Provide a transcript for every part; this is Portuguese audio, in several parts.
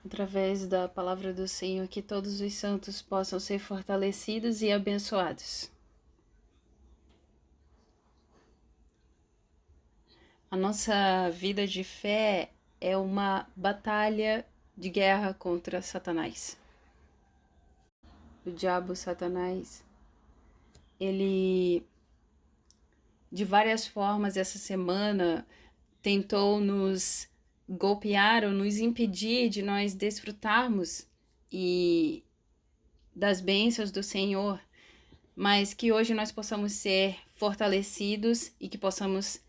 através da palavra do Senhor, que todos os santos possam ser fortalecidos e abençoados. A nossa vida de fé é uma batalha de guerra contra Satanás. O diabo, Satanás, ele, de várias formas, essa semana, tentou nos golpear ou nos impedir de nós desfrutarmos das bênçãos do Senhor, mas que hoje nós possamos ser fortalecidos e que possamos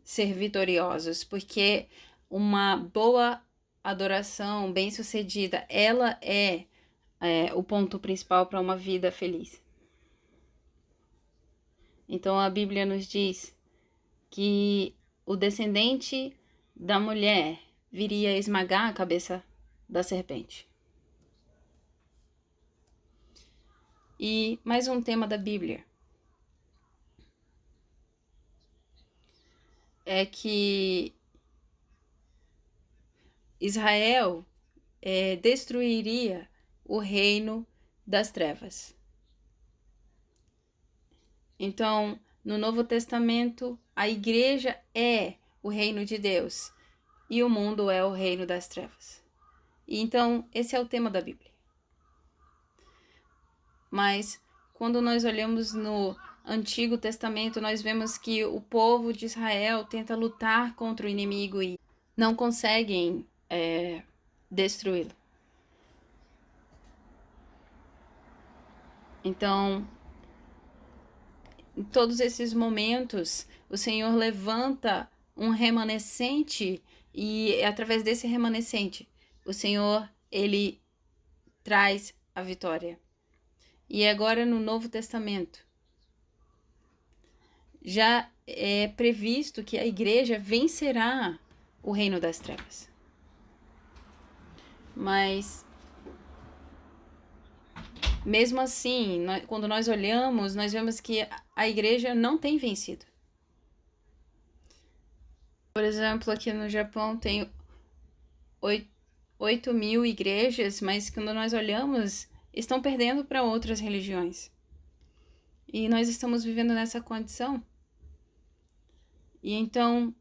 ser vitoriosos, porque uma boa adoração bem-sucedida, ela é o ponto principal para uma vida feliz. Então a Bíblia nos diz que o descendente da mulher viria esmagar a cabeça da serpente. E mais um tema da Bíblia é que Israel destruiria o reino das trevas. Então, no Novo Testamento, a igreja é o reino de Deus e o mundo é o reino das trevas. E então, esse é o tema da Bíblia. Mas, quando nós olhamos no Antigo Testamento, nós vemos que o povo de Israel tenta lutar contra o inimigo e não conseguem destruí-lo. Então, em todos esses momentos, o Senhor levanta um remanescente e através desse remanescente, o Senhor, ele traz a vitória. E agora no Novo Testamento, já é previsto que a igreja vencerá o reino das trevas. Mas mesmo assim, quando nós olhamos, nós vemos que a igreja não tem vencido. Por exemplo, aqui no Japão tem 8.000 igrejas, mas quando nós olhamos, estão perdendo para outras religiões. E nós estamos vivendo nessa condição. E então,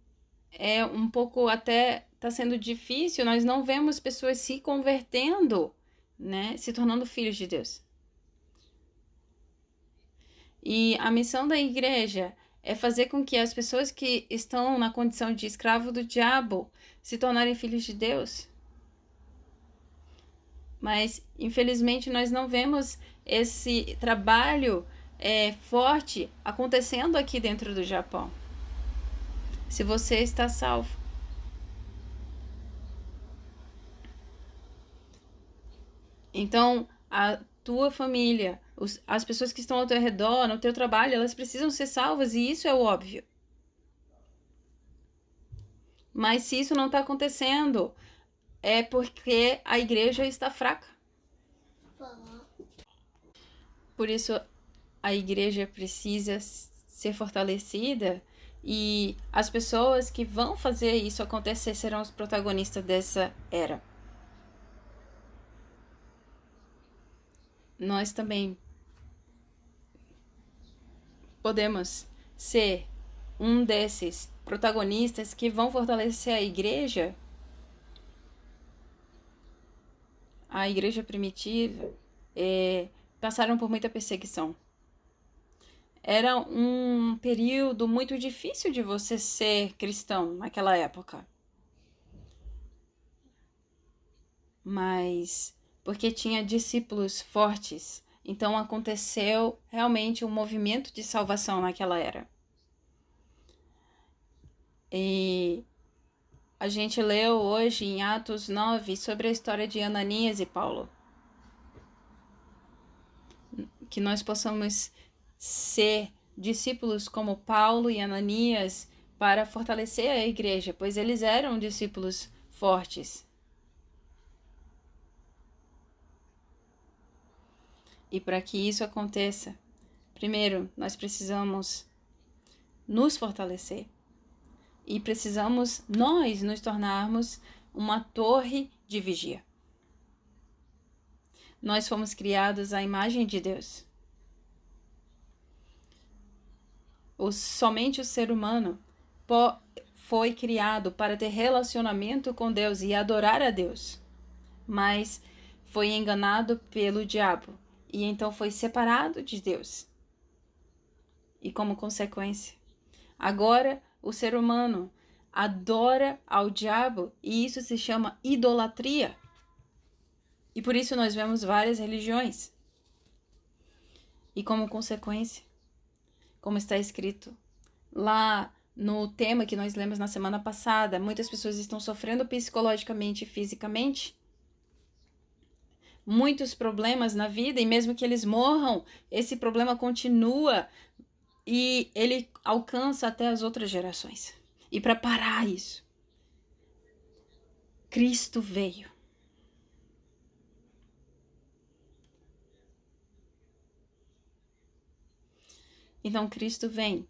é um pouco até, está sendo difícil, nós não vemos pessoas se convertendo, né, se tornando filhos de Deus. E a missão da igreja é fazer com que as pessoas que estão na condição de escravo do diabo se tornarem filhos de Deus. Mas, infelizmente, nós não vemos esse trabalho forte acontecendo aqui dentro do Japão. Se você está salvo. Então, a tua família, as pessoas que estão ao teu redor, no teu trabalho, elas precisam ser salvas e isso é o óbvio. Mas se isso não está acontecendo, é porque a igreja está fraca. Por isso, a igreja precisa ser fortalecida e as pessoas que vão fazer isso acontecer serão os protagonistas dessa era. Nós também podemos ser um desses protagonistas que vão fortalecer a igreja. A igreja primitiva passaram por muita perseguição. Era um período muito difícil de você ser cristão naquela época. Mas porque tinha discípulos fortes, então aconteceu realmente um movimento de salvação naquela era. E a gente leu hoje em Atos 9 sobre a história de Ananias e Paulo. Que nós possamos ser discípulos como Paulo e Ananias para fortalecer a igreja, pois eles eram discípulos fortes. E para que isso aconteça, primeiro, nós precisamos nos fortalecer. E precisamos nós nos tornarmos uma torre de vigia. Nós fomos criados à imagem de Deus. Somente o ser humano foi criado para ter relacionamento com Deus e adorar a Deus, mas foi enganado pelo diabo e então foi separado de Deus. E como consequência, agora o ser humano adora ao diabo e isso se chama idolatria. E por isso nós vemos várias religiões. E como consequência, como está escrito lá no tema que nós lemos na semana passada, muitas pessoas estão sofrendo psicologicamente e fisicamente, muitos problemas na vida, e mesmo que eles morram, esse problema continua e ele alcança até as outras gerações. E para parar isso, Cristo veio. Então Cristo vem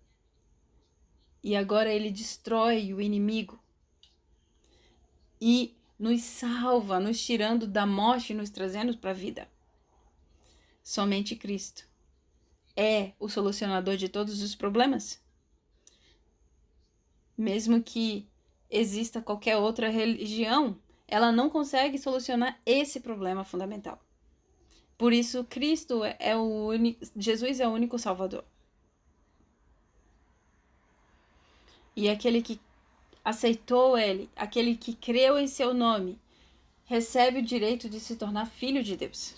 e agora ele destrói o inimigo e nos salva, nos tirando da morte e nos trazendo para a vida. Somente Cristo é o solucionador de todos os problemas. Mesmo que exista qualquer outra religião, ela não consegue solucionar esse problema fundamental. Por isso, Cristo é o único, Jesus é o único Salvador. E aquele que aceitou ele, aquele que creu em seu nome, recebe o direito de se tornar filho de Deus.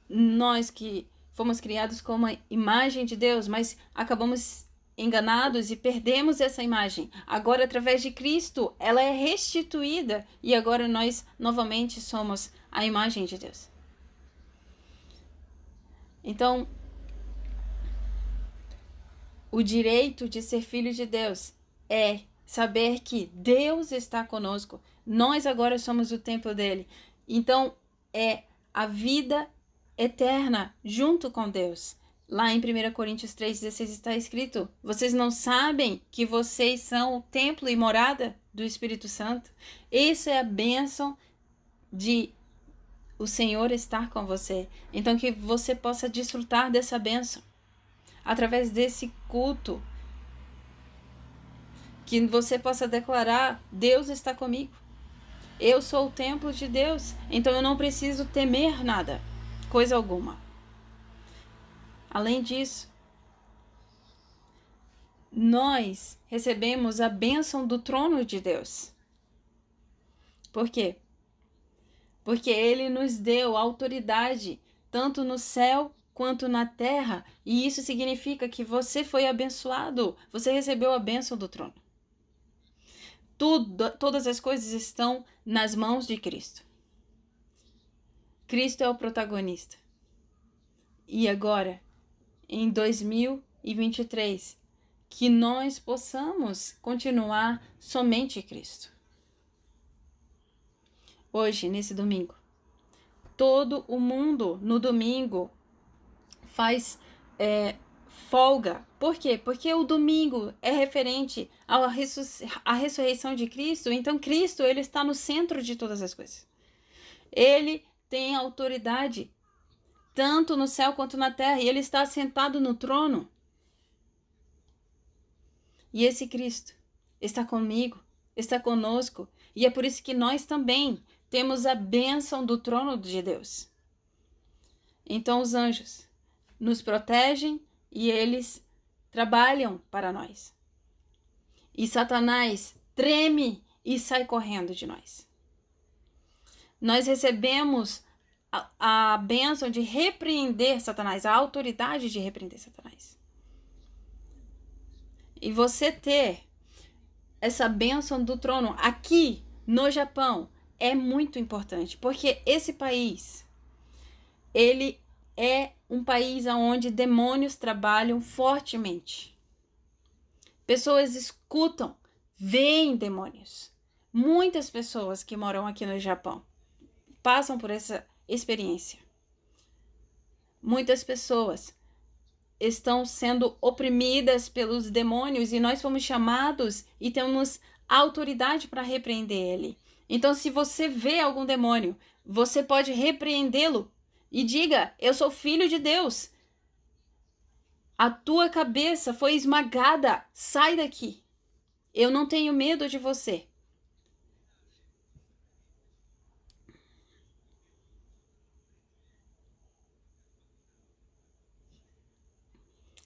Nós que fomos criados como a imagem de Deus, mas acabamos enganados e perdemos essa imagem. Agora, através de Cristo, ela é restituída e agora nós novamente somos a imagem de Deus. Então, o direito de ser filho de Deus é saber que Deus está conosco. Nós agora somos o templo dele. Então, é a vida eterna junto com Deus. Lá em 1 Coríntios 3,16 está escrito: vocês não sabem que vocês são o templo e morada do Espírito Santo? Isso é a bênção de o Senhor estar com você. Então que você possa desfrutar dessa bênção através desse culto. Que você possa declarar: Deus está comigo. Eu sou o templo de Deus. Então eu não preciso temer nada, coisa alguma. Além disso, nós recebemos a bênção do trono de Deus. Por quê? Porque ele nos deu autoridade, tanto no céu quanto na terra, e isso significa que você foi abençoado, você recebeu a bênção do trono. Todas as coisas estão nas mãos de Cristo. Cristo é o protagonista. E agora, em 2023, que nós possamos continuar somente Cristo. Hoje, nesse domingo, todo o mundo no domingo faz folga. Por quê? Porque o domingo é referente à ressurreição de Cristo. Então Cristo, ele está no centro de todas as coisas. Ele tem autoridade tanto no céu quanto na terra, e ele está sentado no trono. E esse Cristo está comigo, está conosco, e é por isso que nós também temos a bênção do trono de Deus. Então os anjos nos protegem e eles trabalham para nós. E Satanás treme e sai correndo de nós. Nós recebemos a bênção de repreender Satanás, a autoridade de repreender Satanás. E você ter essa bênção do trono aqui no Japão é muito importante, porque esse país, ele é um país onde demônios trabalham fortemente. Pessoas escutam, veem demônios. Muitas pessoas que moram aqui no Japão passam por essa experiência. Muitas pessoas estão sendo oprimidas pelos demônios e nós fomos chamados e temos autoridade para repreender ele. Então, se você vê algum demônio, você pode repreendê-lo e diga: eu sou filho de Deus. A tua cabeça foi esmagada. Sai daqui. Eu não tenho medo de você.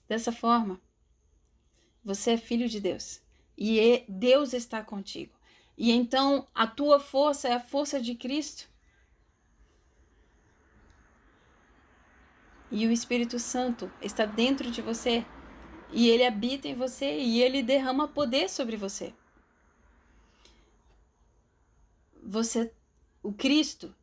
Dessa forma, você é filho de Deus. E Deus está contigo. E então a tua força é a força de Cristo. E o Espírito Santo está dentro de você. E ele habita em você e ele derrama poder sobre você. O Cristo,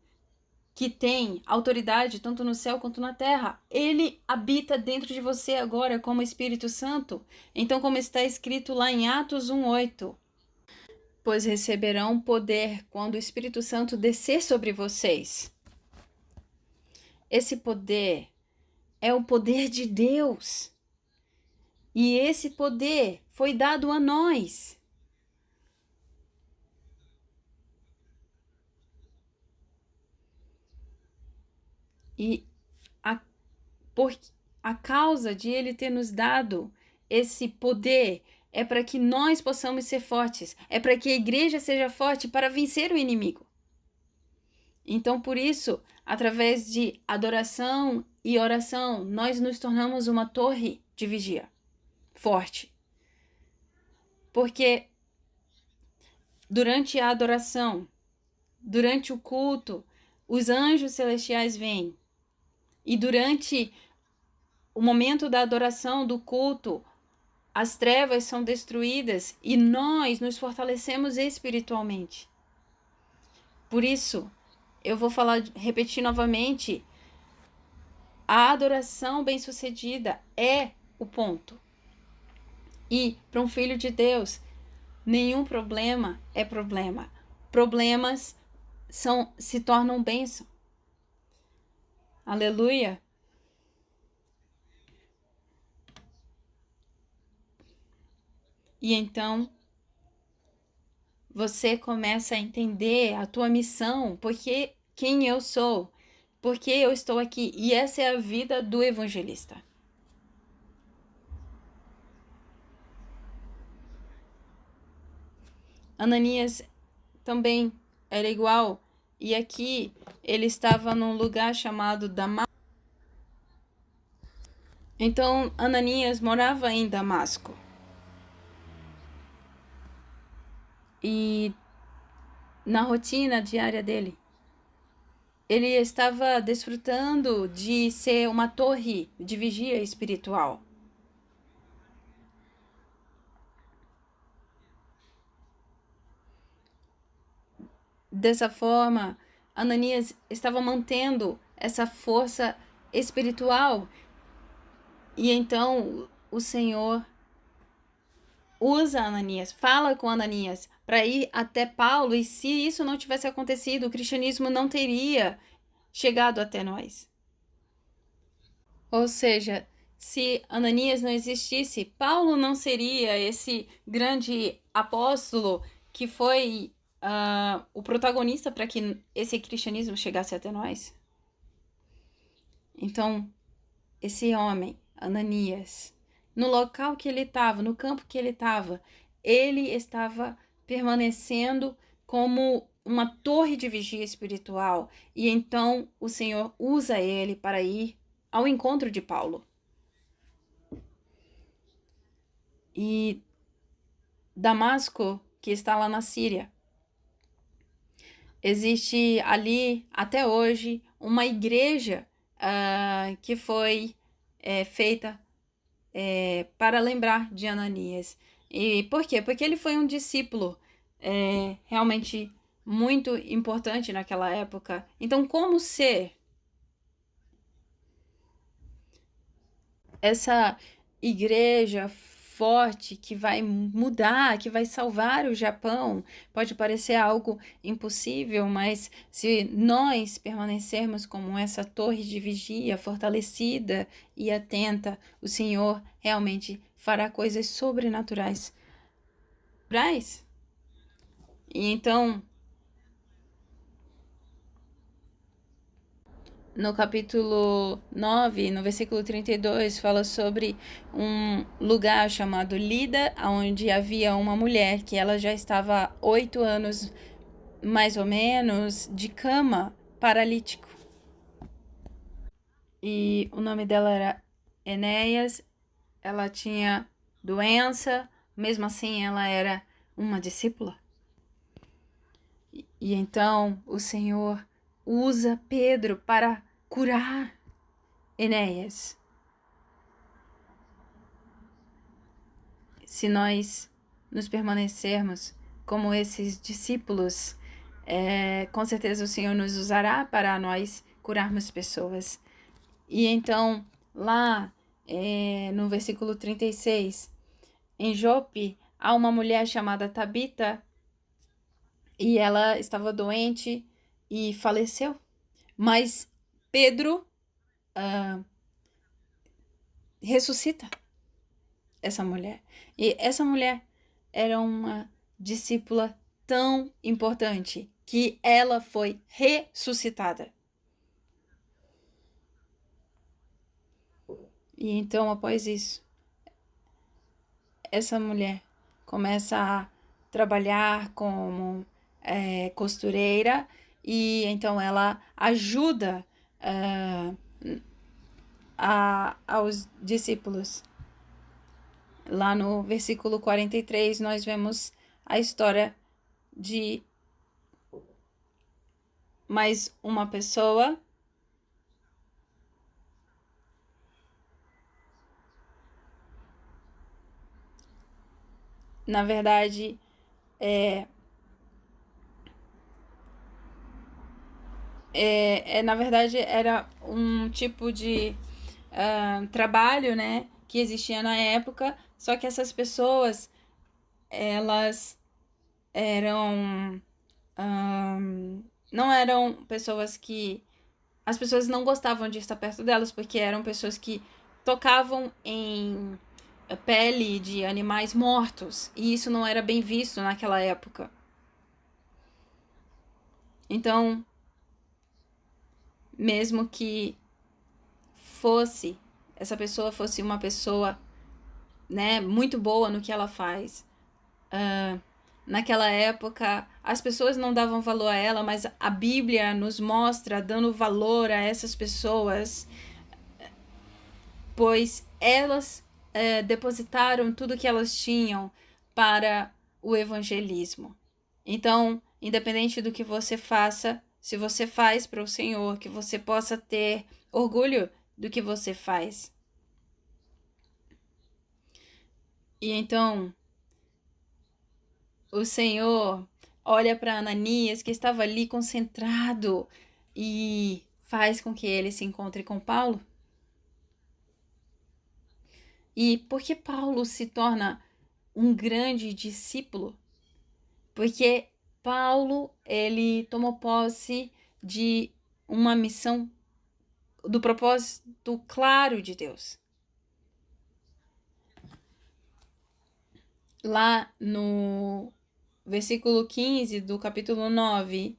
que tem autoridade tanto no céu quanto na terra, ele habita dentro de você agora como Espírito Santo. Então, como está escrito lá em Atos 1:8, pois receberão poder quando o Espírito Santo descer sobre vocês. Esse poder é o poder de Deus. E esse poder foi dado a nós. E por a causa de ele ter nos dado esse poder é para que nós possamos ser fortes, é para que a igreja seja forte para vencer o inimigo. Então, por isso, através de adoração e oração, nós nos tornamos uma torre de vigia forte. Porque durante a adoração, durante o culto, os anjos celestiais vêm. E durante o momento da adoração, do culto, as trevas são destruídas e nós nos fortalecemos espiritualmente. Por isso, eu vou repetir novamente, a adoração bem-sucedida é o ponto. E para um filho de Deus, nenhum problema é problema. Problemas se tornam bênção. Aleluia. E então você começa a entender a tua missão, porque quem eu sou, porque eu estou aqui. E essa é a vida do evangelista. Ananias também era igual. E aqui ele estava num lugar chamado Damasco. Então Ananias morava em Damasco. E na rotina diária dele, ele estava desfrutando de ser uma torre de vigia espiritual. Dessa forma, Ananias estava mantendo essa força espiritual. E então o Senhor usa Ananias, fala com Ananias para ir até Paulo, e se isso não tivesse acontecido, o cristianismo não teria chegado até nós. Ou seja, se Ananias não existisse, Paulo não seria esse grande apóstolo que foi o protagonista para que esse cristianismo chegasse até nós. Então, esse homem, Ananias, no local que ele estava, no campo que ele estava permanecendo como uma torre de vigia espiritual. E então o Senhor usa ele para ir ao encontro de Paulo. E Damasco, que está lá na Síria, existe ali até hoje uma igreja que foi feita para lembrar de Ananias. E por quê? Porque ele foi um discípulo realmente muito importante naquela época. Então, como ser essa igreja forte que vai mudar, que vai salvar o Japão. Pode parecer algo impossível, mas se nós permanecermos como essa torre de vigia, fortalecida e atenta, o Senhor realmente fará coisas sobrenaturais. E então, no capítulo 9, no versículo 32, fala sobre um lugar chamado Lida, onde havia uma mulher que ela já estava há 8 anos, mais ou menos, de cama, paralítico. E o nome dela era Enéas, ela tinha doença, mesmo assim ela era uma discípula. E então o Senhor usa Pedro para curar Enéas. Se nós nos permanecermos como esses discípulos, com certeza o Senhor nos usará para nós curarmos pessoas. E então, lá no versículo 36, em Jope, há uma mulher chamada Tabita e ela estava doente e faleceu. Mas Pedro ressuscita essa mulher. E essa mulher era uma discípula tão importante que ela foi ressuscitada. E então, após isso, essa mulher começa a trabalhar como costureira e então ela ajuda aos discípulos. Lá no versículo 43, nós vemos a história de mais uma pessoa. Na verdade, na verdade, era um tipo de trabalho, né, que existia na época, só que essas pessoas, elas eram não eram pessoas que as pessoas não gostavam de estar perto delas, porque eram pessoas que tocavam em pele de animais mortos, e isso não era bem visto naquela época. Então, mesmo que essa pessoa fosse uma pessoa, né, muito boa no que ela faz, naquela época as pessoas não davam valor a ela, mas a Bíblia nos mostra dando valor a essas pessoas, pois elas depositaram tudo que elas tinham para o evangelismo. Então, independente do que você faça, se você faz para o Senhor, que você possa ter orgulho do que você faz. E então, o Senhor olha para Ananias, que estava ali concentrado, e faz com que ele se encontre com Paulo. E por que Paulo se torna um grande discípulo? Porque Paulo, ele tomou posse de uma missão, do propósito claro de Deus. Lá no versículo 15 do capítulo 9,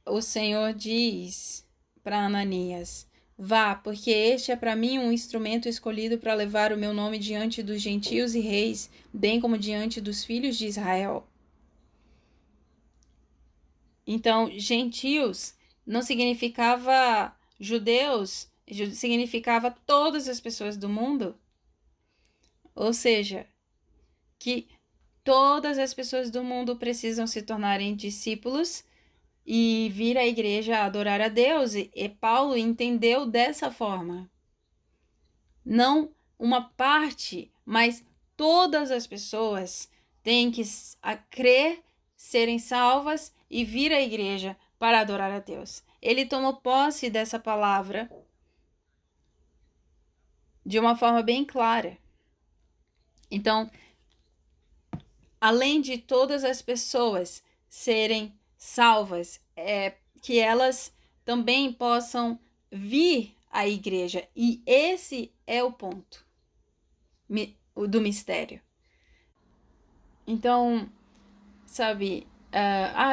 o Senhor diz para Ananias: vá, porque este é para mim um instrumento escolhido para levar o meu nome diante dos gentios e reis, bem como diante dos filhos de Israel. Então, gentios não significava judeus, significava todas as pessoas do mundo. Ou seja, que todas as pessoas do mundo precisam se tornarem discípulos e vir à igreja adorar a Deus. E Paulo entendeu dessa forma. Não uma parte, mas todas as pessoas têm que crer, serem salvas e vir à igreja para adorar a Deus. Ele tomou posse dessa palavra de uma forma bem clara. Então, além de todas as pessoas serem salvas, que elas também possam vir à igreja. E esse é o ponto do mistério. Então, sabe,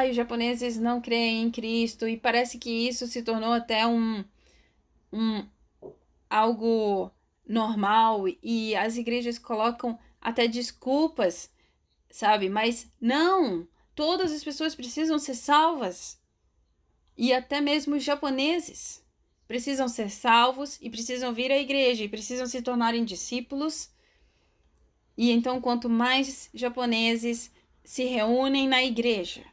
os japoneses não creem em Cristo, e parece que isso se tornou até um algo normal, e as igrejas colocam até desculpas, sabe? Mas não, todas as pessoas precisam ser salvas. E até mesmo os japoneses precisam ser salvos e precisam vir à igreja e precisam se tornarem discípulos. E então, quanto mais japoneses se reúnem na igreja,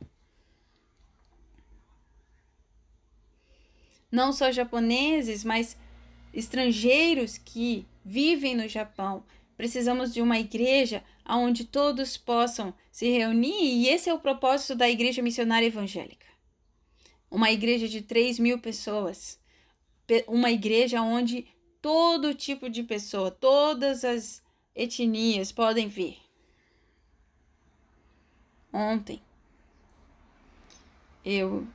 não só japoneses, mas estrangeiros que vivem no Japão, precisamos de uma igreja onde todos possam se reunir, e esse é o propósito da Igreja Missionária Evangélica. Uma igreja de 3.000 pessoas, uma igreja onde todo tipo de pessoa, todas as etnias podem vir. Ontem eu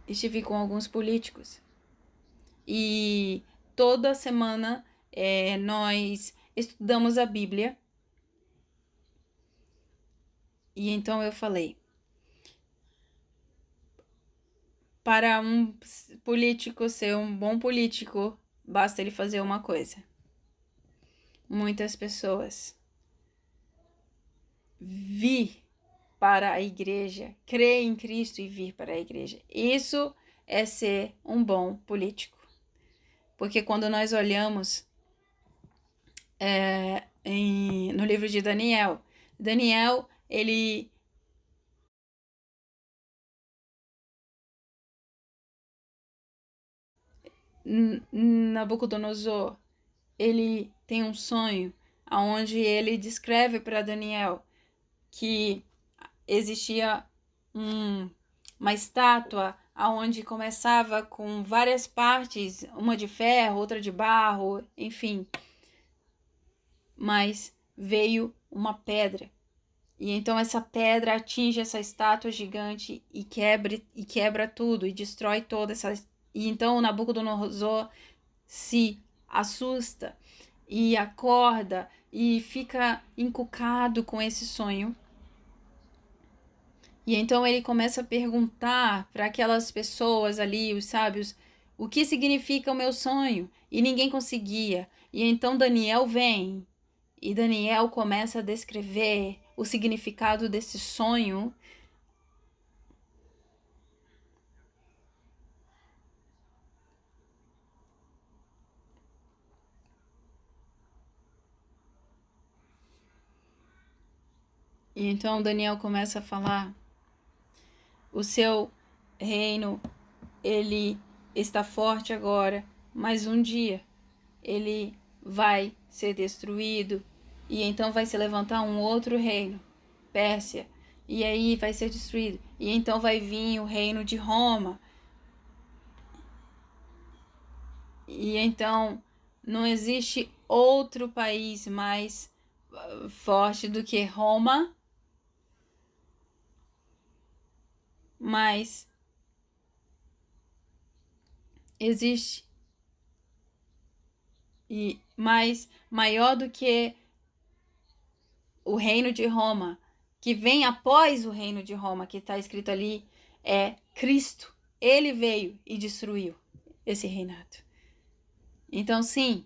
estive com alguns políticos e toda semana nós estudamos a Bíblia. E então eu falei, para um político ser um bom político, basta ele fazer uma coisa. Muitas pessoas vir para a igreja, crer em Cristo e vir para a igreja. Isso é ser um bom político. Porque quando nós olhamos no livro de Daniel, ele Nabucodonosor, ele tem um sonho onde ele descreve para Daniel que existia uma estátua onde começava com várias partes, uma de ferro, outra de barro, enfim. Mas veio uma pedra. E então essa pedra atinge essa estátua gigante e quebra tudo e destrói toda essa. E então Nabucodonosor se assusta e acorda e fica encucado com esse sonho. E então ele começa a perguntar para aquelas pessoas ali, os sábios, o que significa o meu sonho? E ninguém conseguia. E então Daniel vem e Daniel começa a descrever o significado desse sonho. E então Daniel começa a falar: o seu reino, ele está forte agora, mas um dia ele vai ser destruído e então vai se levantar um outro reino, Pérsia, e aí vai ser destruído. E então vai vir o reino de Roma. E então não existe outro país mais forte do que Roma, mas existe mais maior do que o reino de Roma, que vem após o reino de Roma, que está escrito ali, é Cristo. Ele veio e destruiu esse reinado. Então, sim,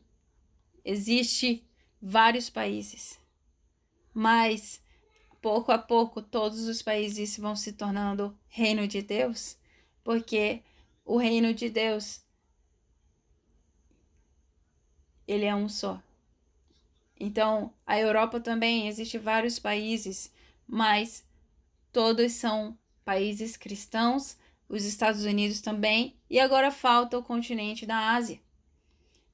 existe vários países, mas pouco a pouco todos os países vão se tornando reino de Deus, porque o reino de Deus, ele é um só. Então, a Europa também existe vários países, mas todos são países cristãos, os Estados Unidos também, e agora falta o continente da Ásia.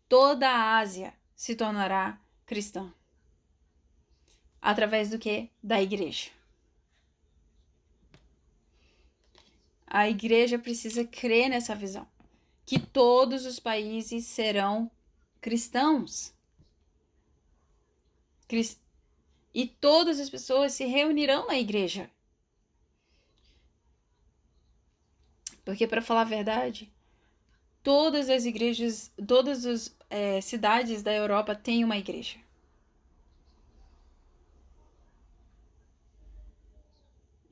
Toda a Ásia se tornará cristã. Através do quê? Da igreja. A igreja precisa crer nessa visão, que todos os países serão cristãos. E todas as pessoas se reunirão na igreja. Porque, para falar a verdade, todas as igrejas, todas as cidades da Europa têm uma igreja.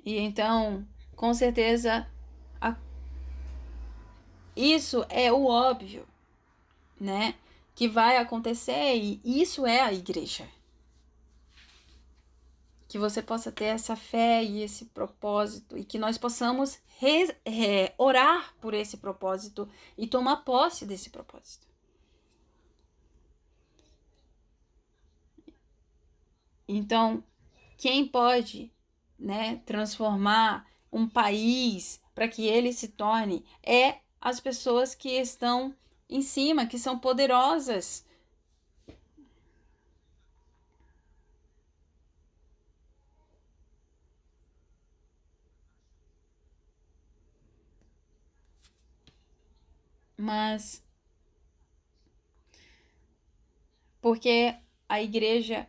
E então, com certeza, isso é o óbvio, né? Que vai acontecer, e isso é a igreja. Que você possa ter essa fé e esse propósito, e que nós possamos orar por esse propósito e tomar posse desse propósito. Então, quem pode, né, transformar um país para que ele se torne as pessoas que estão em cima, que são poderosas. Mas porque a igreja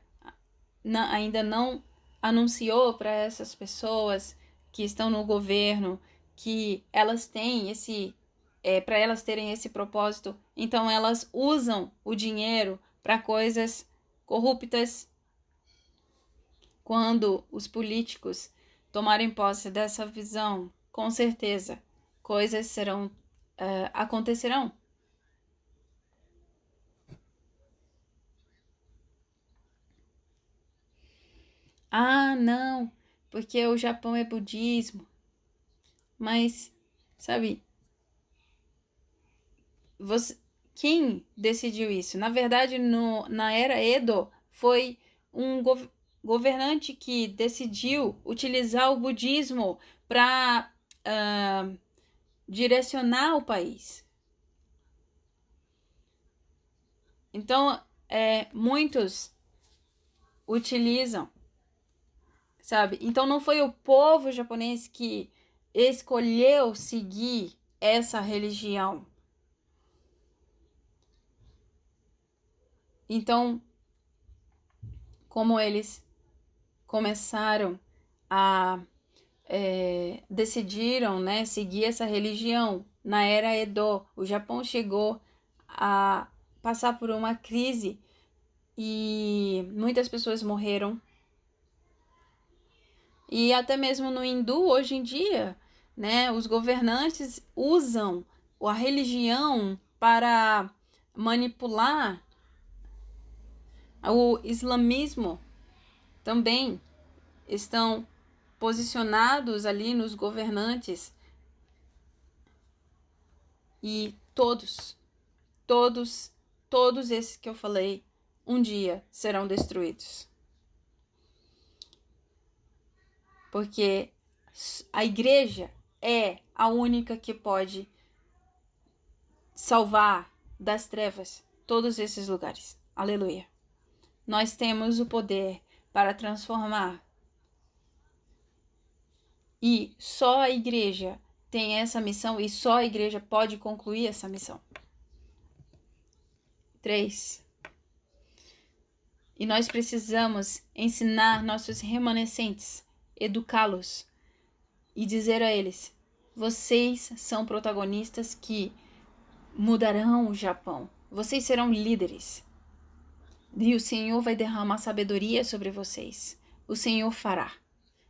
ainda não anunciou para essas pessoas que estão no governo que elas têm para elas terem esse propósito, então elas usam o dinheiro para coisas corruptas. Quando os políticos tomarem posse dessa visão, com certeza coisas acontecerão. Ah, não, porque o Japão é budismo. Mas, sabe, você, quem decidiu isso? Na verdade, na era Edo, foi um governante que decidiu utilizar o budismo para direcionar o país. Então, muitos utilizam, sabe? Então, não foi o povo japonês que escolheu seguir essa religião. Então, como eles começaram a decidiram, né, seguir essa religião na era Edo, o Japão chegou a passar por uma crise e muitas pessoas morreram. E até mesmo no hindu, hoje em dia, né, os governantes usam a religião para manipular. O islamismo também estão posicionados ali nos governantes, e todos esses que eu falei, um dia serão destruídos. Porque a igreja é a única que pode salvar das trevas todos esses lugares. Aleluia. Nós temos o poder para transformar. E só a igreja tem essa missão, e só a igreja pode concluir essa missão. 3. E nós precisamos ensinar nossos remanescentes, educá-los e dizer a eles: vocês são protagonistas que mudarão o Japão. Vocês serão líderes. E o Senhor vai derramar sabedoria sobre vocês. O Senhor fará.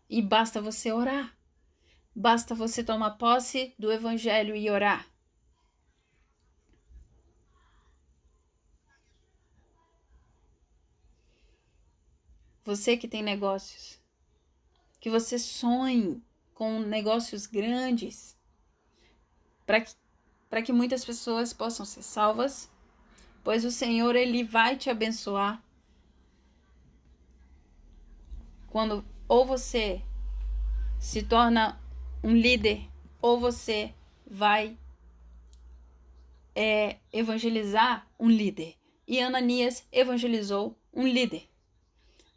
E basta você orar. Basta você tomar posse do Evangelho e orar. Você que tem negócios, que você sonhe com negócios grandes, para que muitas pessoas possam ser salvas, pois o Senhor, Ele vai te abençoar quando ou você se torna um líder, ou você vai evangelizar um líder. E Ananias evangelizou um líder.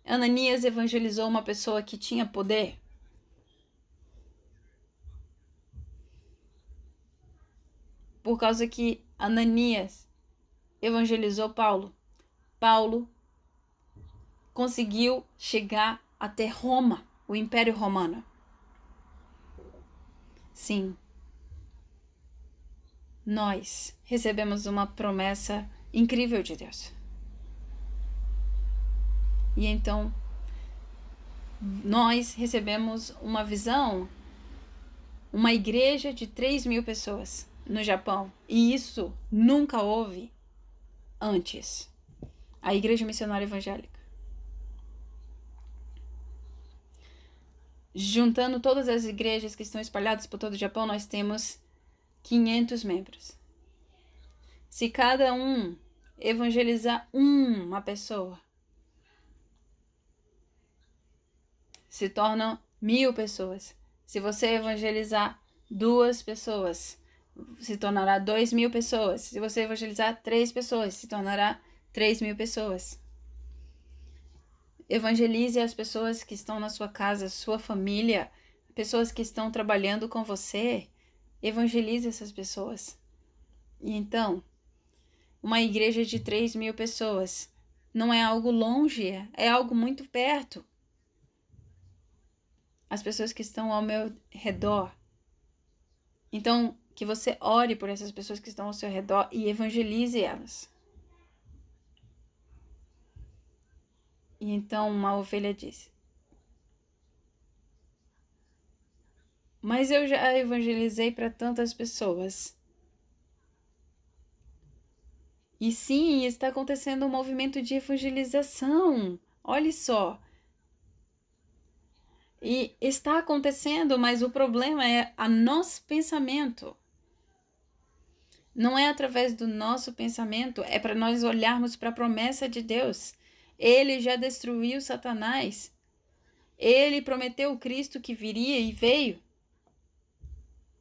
Ananias evangelizou uma pessoa que tinha poder. Por causa que Ananias evangelizou Paulo. Paulo conseguiu chegar até Roma, o Império Romano. Sim, nós recebemos uma promessa incrível de Deus. E então, nós recebemos uma visão, uma igreja de 3.000 pessoas no Japão. E isso nunca houve antes. A Igreja Missionária Evangélica. Juntando todas as igrejas que estão espalhadas por todo o Japão, nós temos 500 membros. Se cada um evangelizar uma pessoa, se tornam 1.000 pessoas. Se você evangelizar 2 pessoas, se tornará 2.000 pessoas. Se você evangelizar 3 pessoas, se tornará 3.000 pessoas. Evangelize as pessoas que estão na sua casa, sua família, pessoas que estão trabalhando com você. Evangelize essas pessoas. E então, uma igreja de 3.000 pessoas não é algo longe, é algo muito perto. As pessoas que estão ao meu redor. Então, que você ore por essas pessoas que estão ao seu redor e evangelize elas. E então uma ovelha disse: mas eu já evangelizei para tantas pessoas. E sim, está acontecendo um movimento de evangelização. Olhe só. E está acontecendo, mas o problema é o nosso pensamento. Não é através do nosso pensamento, é para nós olharmos para a promessa de Deus. Ele já destruiu Satanás. Ele prometeu o Cristo que viria e veio.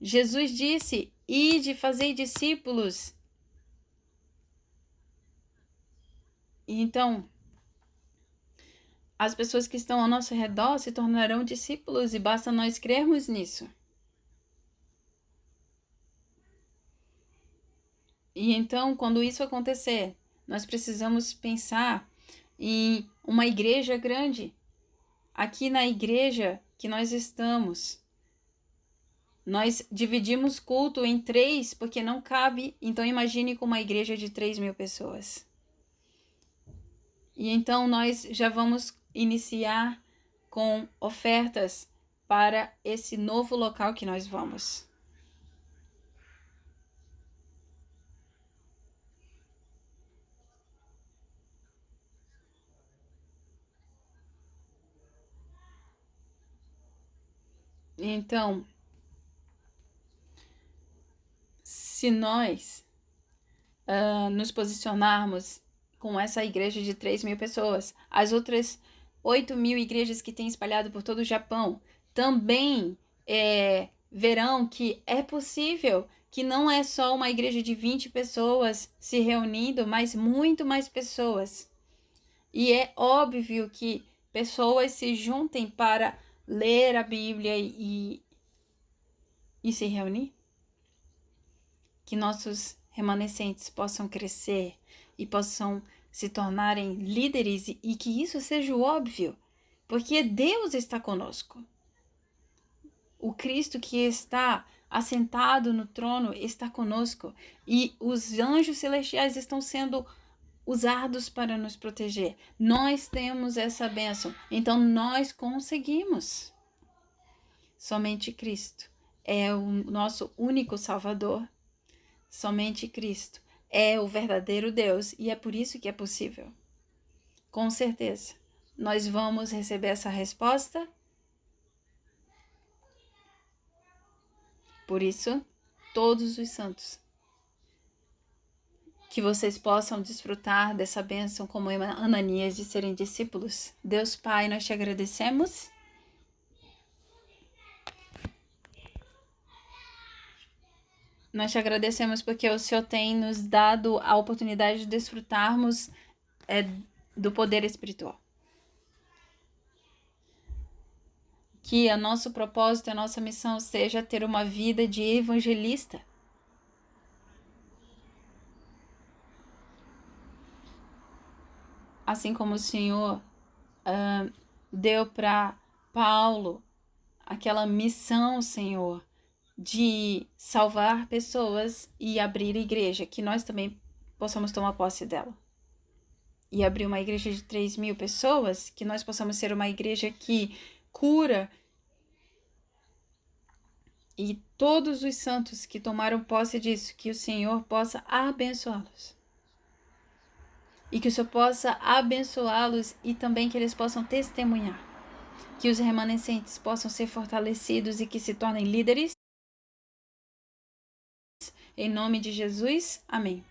Jesus disse: ide, fazei discípulos. E então, as pessoas que estão ao nosso redor se tornarão discípulos e basta nós crermos nisso. E então, quando isso acontecer, nós precisamos pensar em uma igreja grande. Aqui na igreja que nós estamos, nós dividimos culto em 3 porque não cabe. Então imagine com uma igreja de 3.000 pessoas. E então nós já vamos iniciar com ofertas para esse novo local que nós vamos. Então, se nós nos posicionarmos com essa igreja de 3.000 pessoas, as outras 8.000 igrejas que tem espalhado por todo o Japão também verão que é possível, que não é só uma igreja de 20 pessoas se reunindo, mas muito mais pessoas. E é óbvio que pessoas se juntem para ler a Bíblia e se reunir. Que nossos remanescentes possam crescer e possam se tornarem líderes e que isso seja óbvio, porque Deus está conosco. O Cristo que está assentado no trono está conosco e os anjos celestiais estão sendo usados para nos proteger. Nós temos essa bênção, então nós conseguimos. Somente Cristo é o nosso único Salvador. Somente Cristo é o verdadeiro Deus e é por isso que é possível. Com certeza, nós vamos receber essa resposta. Por isso, todos os santos, que vocês possam desfrutar dessa bênção como Ananias de serem discípulos. Deus Pai, nós te agradecemos. Nós te agradecemos porque o Senhor tem nos dado a oportunidade de desfrutarmos do poder espiritual. Que o nosso propósito, a nossa missão seja ter uma vida de evangelista. Assim como o Senhor deu para Paulo aquela missão, Senhor, de salvar pessoas e abrir igreja, que nós também possamos tomar posse dela. E abrir uma igreja de 3.000 pessoas, que nós possamos ser uma igreja que cura. E todos os santos que tomaram posse disso, que o Senhor possa abençoá-los. E que o Senhor possa abençoá-los e também que eles possam testemunhar. Que os remanescentes possam ser fortalecidos e que se tornem líderes. Em nome de Jesus, amém.